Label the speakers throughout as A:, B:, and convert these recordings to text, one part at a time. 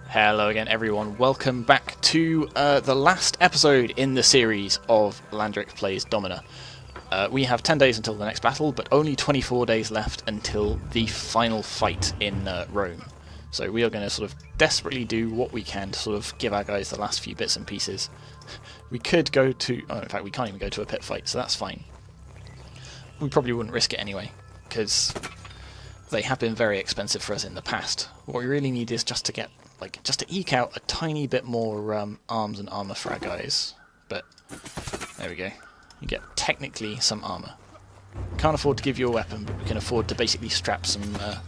A: Hello again everyone, welcome back to the last episode in the series of Landric Plays Domina. We have 10 days until the next battle, but only 24 days left until the final fight in Rome. So we are going to sort of desperately do what we can to sort of give our guys the last few bits and pieces. We could go to... oh, in fact we can't even go to a pit fight, so that's fine. We probably wouldn't risk it anyway, because they have been very expensive for us in the past. What we really need is just to get... just to eke out a tiny bit more arms and armour for our guys. But, there we go. You get technically some armour. Can't afford to give you a weapon, but we can afford to basically strap some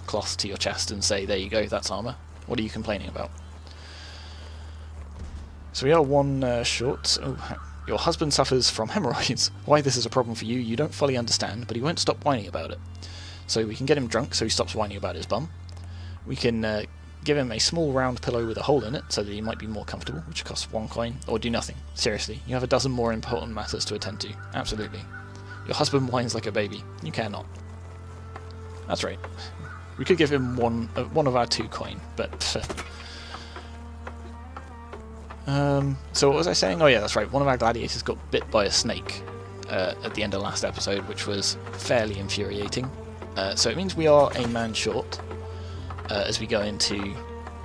A: cloth to your chest and say, there you go, that's armour. What are you complaining about? So we are one short. Oh, your husband suffers from hemorrhoids. Why this is a problem for you, you don't fully understand, but he won't stop whining about it. So we can get him drunk so he stops whining about his bum. We can... give him a small round pillow with a hole in it so that he might be more comfortable, which costs 1 coin, or do nothing. Seriously, you have a dozen more important matters to attend to. Absolutely. Your husband whines like a baby. You care not. That's right. We could give him one of our 2 coin, but... so what was I saying? Oh yeah, that's right. One of our gladiators got bit by a snake at the end of last episode, which was fairly infuriating. So it means we are a man short. As we go into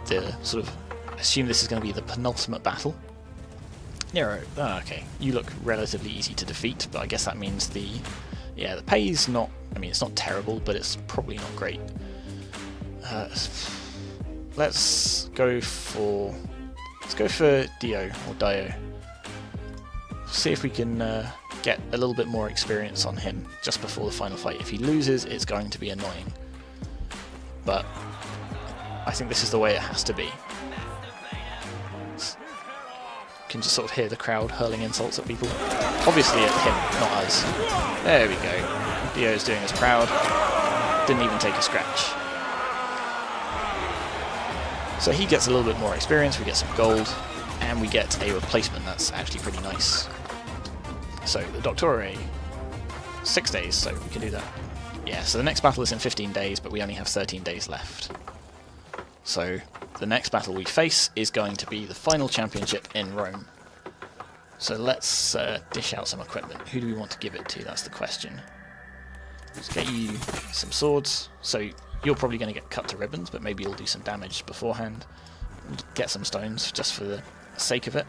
A: the sort of... assume this is going to be the penultimate battle. Nero, okay, you look relatively easy to defeat, but I guess that means the pay's not... I mean, it's not terrible, but it's probably not great. Let's go for Dio, or Dio. See if we can get a little bit more experience on him just before the final fight. If he loses, it's going to be annoying. But... I think this is the way it has to be. You can just sort of hear the crowd hurling insults at people. Obviously at him, not us. There we go. Dio's doing us proud. Didn't even take a scratch. So he gets a little bit more experience, we get some gold, and we get a replacement. That's actually pretty nice. So the Doctore, 6 days, so we can do that. Yeah, so the next battle is in 15 days, but we only have 13 days left. So, the next battle we face is going to be the final championship in Rome. So let's dish out some equipment. Who do we want to give it to? That's the question. Let's get you some swords. So, you're probably going to get cut to ribbons, but maybe you'll do some damage beforehand. Get some stones, just for the sake of it.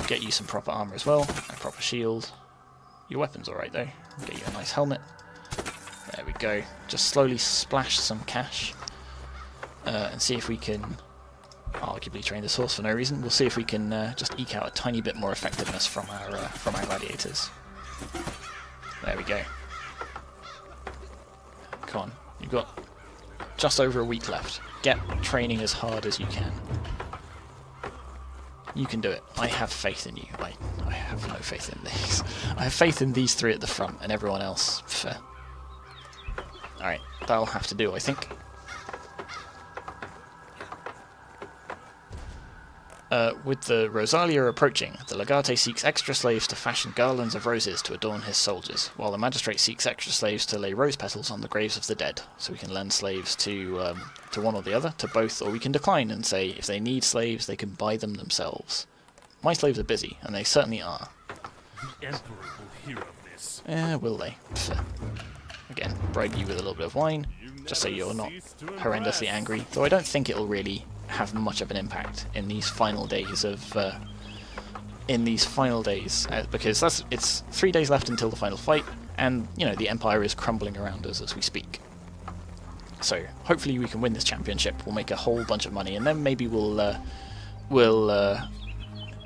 A: Get you some proper armour as well, a proper shield. Your weapon's alright though. Get you a nice helmet. There we go. Just slowly splash some cash and see if we can arguably train this horse for no reason. We'll see if we can just eke out a tiny bit more effectiveness from our gladiators. There we go. Come on, you've got just over a week left. Get training as hard as you can. You can do it. I have faith in you. I have no faith in these. I have faith in these 3 at the front and everyone else. Fair. Alright, that'll have to do, I think. With the Rosalia approaching, the Legate seeks extra slaves to fashion garlands of roses to adorn his soldiers, while the Magistrate seeks extra slaves to lay rose petals on the graves of the dead. So we can lend slaves to one or the other, to both, or we can decline and say if they need slaves, they can buy them themselves. My slaves are busy, and they certainly are.
B: The Emperor will hear of this.
A: Will they? Again, bribe you with a little bit of wine, just so you're not horrendously angry. Though I don't think it'll really have much of an impact in these final days of... because it's 3 days left until the final fight, and, you know, the Empire is crumbling around us as we speak. So, hopefully we can win this championship, we'll make a whole bunch of money, and then maybe we'll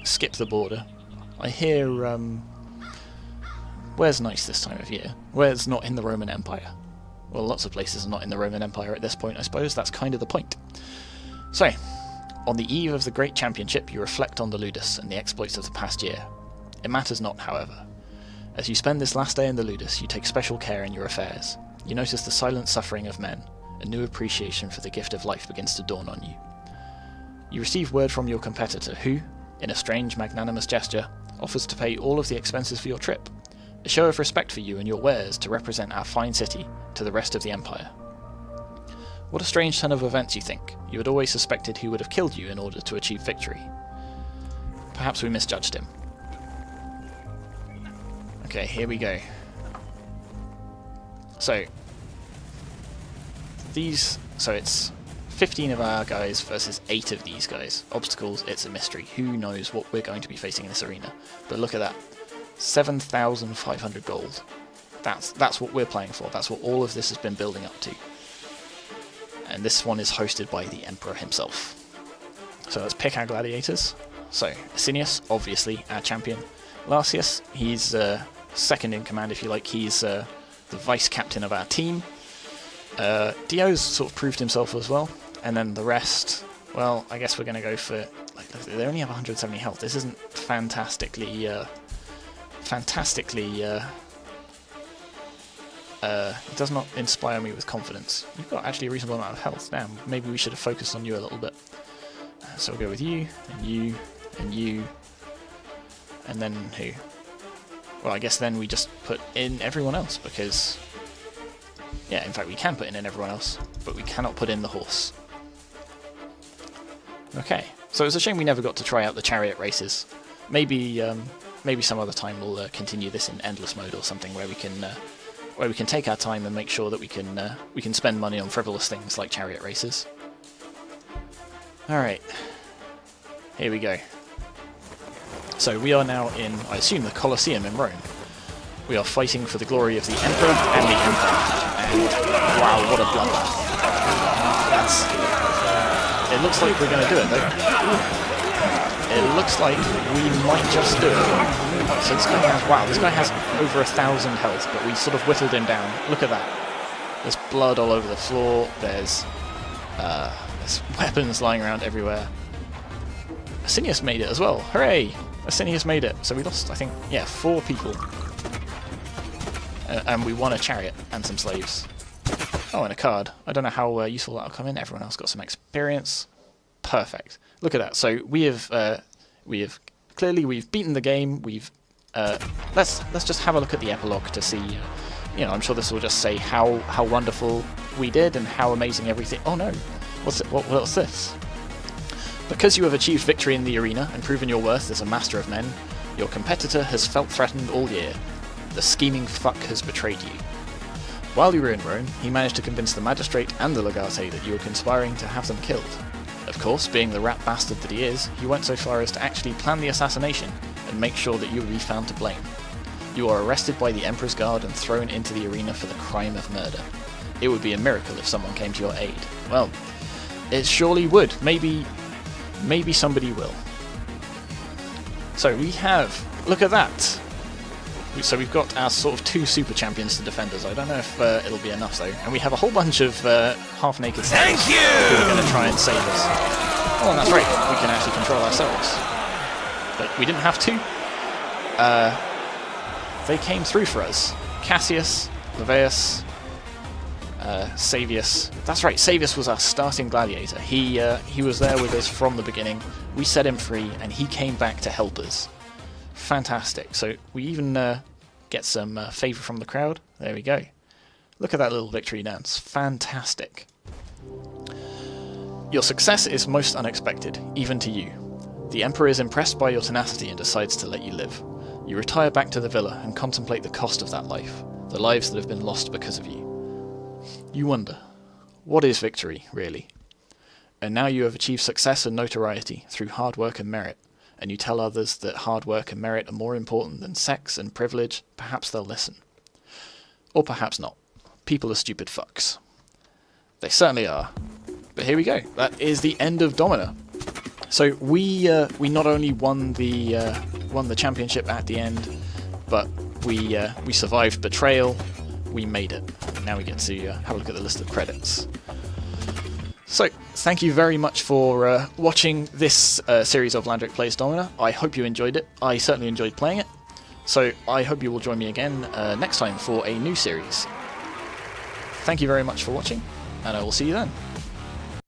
A: skip the border. I hear, where's nice this time of year? Where's not in the Roman Empire? Well, lots of places are not in the Roman Empire at this point, I suppose. That's kind of the point. So, on the eve of the great championship, you reflect on the Ludus and the exploits of the past year. It matters not, however. As you spend this last day in the Ludus, you take special care in your affairs. You notice the silent suffering of men. A new appreciation for the gift of life begins to dawn on you. You receive word from your competitor who, in a strange magnanimous gesture, offers to pay all of the expenses for your trip. A show of respect for you and your wares to represent our fine city to the rest of the Empire. What a strange turn of events, you think. You had always suspected he would have killed you in order to achieve victory. Perhaps we misjudged him. Okay, here we go. So it's 15 of our guys versus 8 of these guys. Obstacles, it's a mystery. Who knows what we're going to be facing in this arena? But look at that. 7,500 gold. That's what we're playing for. That's what all of this has been building up to. And this one is hosted by the Emperor himself. So let's pick our gladiators. So, Asinius, obviously, our champion. Larcius, he's second in command, if you like. He's the vice-captain of our team. Dio's sort of proved himself as well. And then the rest, well, I guess we're going to go for... Like, they only have 170 health. This isn't fantastically... it does not inspire me with confidence. You've got actually a reasonable amount of health. Damn, maybe we should have focused on you a little bit. So we'll go with you, and you, and you, and then who? Well, I guess then we just put in everyone else, because... Yeah, in fact we can put in everyone else, but we cannot put in the horse. Okay, so it's a shame we never got to try out the chariot races. Maybe some other time we'll continue this in endless mode or something, where we can take our time and make sure that we can spend money on frivolous things like chariot races. Alright, here we go. So we are now in, I assume, the Colosseum in Rome. We are fighting for the glory of the Emperor and the Empire. And wow, what a bloodbath. It looks like we're going to do it, though. It looks like we might just do it. So this guy has, wow, this guy has over 1,000 health, but we sort of whittled him down. Look at that. There's blood all over the floor. There's weapons lying around everywhere. Asinius made it as well. Hooray! Asinius made it. So we lost, I think, yeah, 4 people. And we won a chariot and some slaves. Oh, and a card. I don't know how useful that'll come in. Everyone else got some experience. Perfect. Look at that. So we've beaten the game. Let's just have a look at the epilogue to see. I'm sure this will just say how wonderful we did and how amazing everything. Oh no, what's this? Because you have achieved victory in the arena and proven your worth as a master of men, your competitor has felt threatened all year. The scheming fuck has betrayed you. While you were in Rome, he managed to convince the magistrate and the legate that you were conspiring to have them killed. Of course, being the rat bastard that he is, he went so far as to actually plan the assassination and make sure that you would be found to blame. You are arrested by the Emperor's Guard and thrown into the arena for the crime of murder. It would be a miracle if someone came to your aid. Well, it surely would. Maybe somebody will. So we have... Look at that! So we've got our sort of 2 super champions to defend us. I don't know if it'll be enough though. And we have a whole bunch of half-naked slaves who are going to try and save us. Oh, and that's right. We can actually control ourselves. But we didn't have to. They came through for us. Cassius, Levaeus, Savius. That's right. Savius was our starting gladiator. He was there with us from the beginning. We set him free, and he came back to help us. Fantastic. So we even get some favour from the crowd. There we go. Look at that little victory dance. Fantastic. Your success is most unexpected, even to you. The Emperor is impressed by your tenacity and decides to let you live. You retire back to the villa and contemplate the cost of that life, the lives that have been lost because of you. You wonder, what is victory, really? And now you have achieved success and notoriety through hard work and merit, and you tell others that hard work and merit are more important than sex and privilege. Perhaps they'll listen. Or perhaps not. People are stupid fucks. They certainly are. But here we go. That is the end of Domina. So we not only won the championship at the end, but we survived betrayal. We made it. Now we get to have a look at the list of credits. So, thank you very much for watching this series of Landric Plays Domina. I hope you enjoyed it. I certainly enjoyed playing it. So, I hope you will join me again next time for a new series. Thank you very much for watching, and I will see you then.